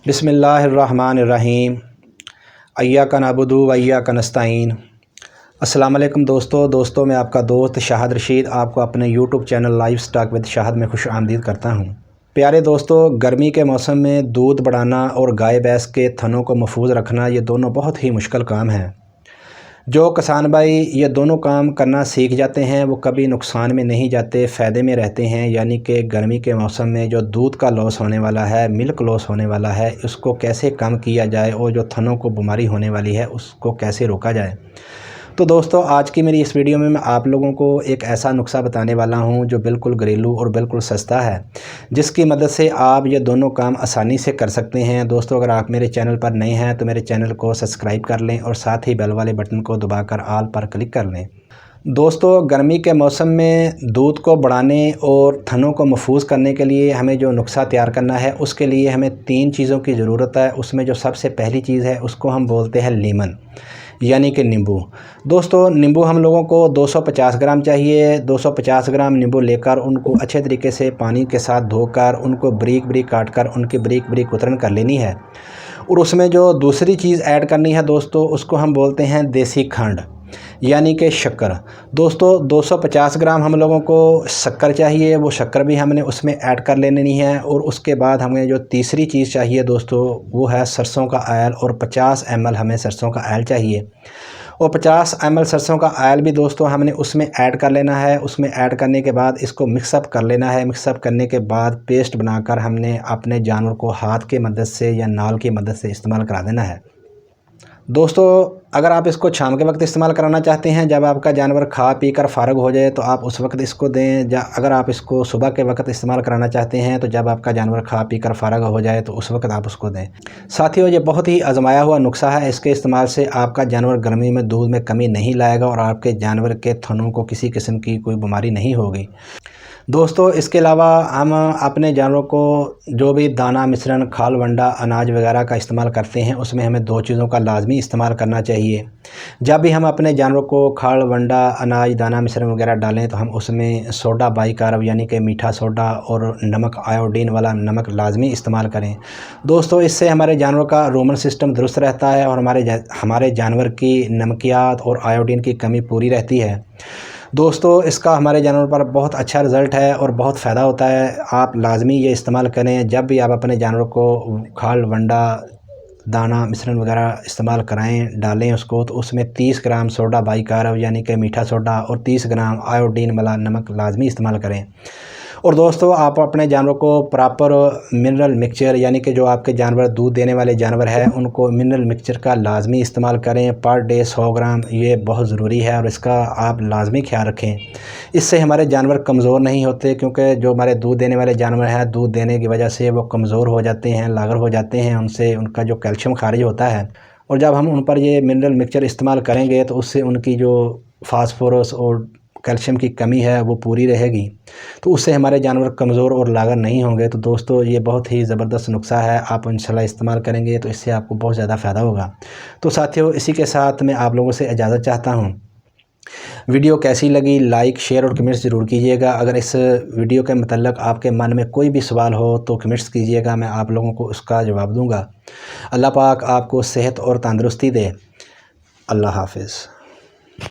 बिस्मिल्लाहिर्रहमानिर्रहीम। अय्याका नअबुदु व अय्याका नस्तईन। अस्सलाम वालेकुम दोस्तों मैं आपका दोस्त शाहद रशीद आपको अपने YouTube channel life stock with Shahid में खुश आमदीद करता हूँ। प्यारे दोस्तों, गर्मी के मौसम में दूध बढ़ाना और गाय भैंस के थनों को महफूज रखना ये दोनों बहुत ही मुश्किल काम है। जो किसान भाई ये दोनों काम करना सीख जाते हैं वो कभी नुकसान में नहीं जाते, फ़ायदे में रहते हैं। यानी कि गर्मी के मौसम में जो दूध का लॉस होने वाला है, मिल्क लॉस होने वाला है, उसको कैसे कम किया जाए और जो थनों को बीमारी होने वाली है उसको कैसे रोका जाए। तो दोस्तों, आज की मेरी इस वीडियो में मैं आप लोगों को एक ऐसा नुस्खा बताने वाला हूं जो बिल्कुल घरेलू और बिल्कुल सस्ता है, जिसकी मदद से आप ये दोनों काम आसानी से कर सकते हैं। दोस्तों, अगर आप मेरे चैनल पर नए हैं तो मेरे चैनल को सब्सक्राइब कर लें और साथ ही बेल वाले बटन को दबाकर ऑल पर क्लिक कर लें। दोस्तों, गर्मी के मौसम में दूध को बढ़ाने और थनों को महफूज करने के लिए हमें जो नुस्खा तैयार करना है उसके लिए हमें 3 चीज़ों की ज़रूरत है। उसमें जो सबसे पहली चीज़ है उसको हम बोलते हैं लीमन, यानी कि नींबू। दोस्तों, नींबू हम लोगों को 250 ग्राम चाहिए। 250 ग्राम नींबू लेकर उनको अच्छे तरीके से पानी के साथ धोकर उनको बारीक बारीक काट कर उनकी बारीक बारीक कुतरन कर लेनी है। और उसमें जो दूसरी चीज़ ऐड करनी है दोस्तों, उसको हम बोलते हैं देसी खंड, यानी कि शक्कर। दोस्तों, 250 ग्राम हम लोगों को शक्कर चाहिए, वो शक्कर भी हमने उसमें ऐड कर लेनी है। और उसके बाद हमें जो तीसरी चीज़ चाहिए दोस्तों वो है सरसों का आयल, और 50 ml हमें सरसों का आयल चाहिए। और 50 ml सरसों का आयल भी दोस्तों हमने उसमें ऐड कर लेना है। उसमें ऐड करने के बाद इसको मिक्सअप कर लेना है। मिक्सअप करने के बाद पेस्ट बनाकर हमने अपने जानवर को हाथ की मदद से या नाल की मदद से इस्तेमाल करा देना है। दोस्तों, अगर आप इसको शाम के वक्त इस्तेमाल कराना चाहते हैं, जब आपका जानवर खा पी कर फारग हो जाए तो आप उस वक्त इसको दें। अगर आप इसको सुबह के वक्त इस्तेमाल कराना चाहते हैं तो जब आपका जानवर खा पी कर फारग हो जाए तो उस वक्त आप उसको दें। साथियों, ये बहुत ही आजमाया हुआ नुस्खा है। इसके इस्तेमाल से आपका जानवर गर्मी में दूध में कमी नहीं लाएगा और आपके जानवर के थनों को किसी किस्म की कोई बीमारी नहीं होगी। दोस्तों, इसके अलावा हम अपने जानवरों को जो भी दाना मिश्रण, खाल वंडा, अनाज वगैरह का इस्तेमाल करते हैं उसमें हमें 2 चीज़ों का लाजमी इस्तेमाल करना चाहिए। जब भी हम अपने जानवरों को खाल वंडा, अनाज, दाना मिश्रण वगैरह डालें तो हम उसमें सोडा बाइकार्ब यानी कि मीठा सोडा और नमक, आयोडीन वाला नमक लाजमी इस्तेमाल करें। दोस्तों, इससे हमारे जानवर का रोमन सिस्टम दुरुस्त रहता है और हमारे जानवर की नमकियात और आयोडीन की कमी पूरी रहती है। दोस्तों, इसका हमारे जानवर पर बहुत अच्छा रिज़ल्ट है और बहुत फ़ायदा होता है। आप लाजमी ये इस्तेमाल करें। जब भी आप अपने जानवर को खाल वंडा, दाना मिश्रण वगैरह इस्तेमाल कराएं, डालें उसको, तो उसमें 30 ग्राम सोडा बाइकार्ब यानी कि मीठा सोडा और 30 ग्राम आयोडीन वाला नमक लाजमी इस्तेमाल करें। और दोस्तों, आप अपने जानवर को प्रॉपर मिनरल मिक्सचर, यानी कि जो आपके जानवर दूध देने वाले जानवर हैं उनको मिनरल मिक्सचर का लाजमी इस्तेमाल करें। पर डे 100 ग्राम, ये बहुत ज़रूरी है और इसका आप लाजमी ख्याल रखें। इससे हमारे जानवर कमज़ोर नहीं होते, क्योंकि जो हमारे दूध देने वाले जानवर हैं दूध देने की वजह से वो कमज़ोर हो जाते हैं, लागर हो जाते हैं, उनसे उनका जो कैल्शियम खारिज होता है। और जब हम उन पर ये मिनरल मिक्सचर इस्तेमाल करेंगे तो उससे उनकी जो फास्फोरस और कैल्शियम की कमी है वो पूरी रहेगी, तो उससे हमारे जानवर कमज़ोर और लागर नहीं होंगे। तो दोस्तों, ये बहुत ही ज़बरदस्त नुस्खा है। आप इंशाल्लाह इस्तेमाल करेंगे तो इससे आपको बहुत ज़्यादा फ़ायदा होगा। तो साथियों, इसी के साथ मैं आप लोगों से इजाज़त चाहता हूँ। वीडियो कैसी लगी लाइक, शेयर और कमेंट्स ज़रूर कीजिएगा। अगर इस वीडियो के मतलब आपके मन में कोई भी सवाल हो तो कमेंट्स कीजिएगा, मैं आप लोगों को उसका जवाब दूँगा। अल्लाह पाक आपको सेहत और तंदुरुस्ती दे। अल्लाह हाफ़िज़।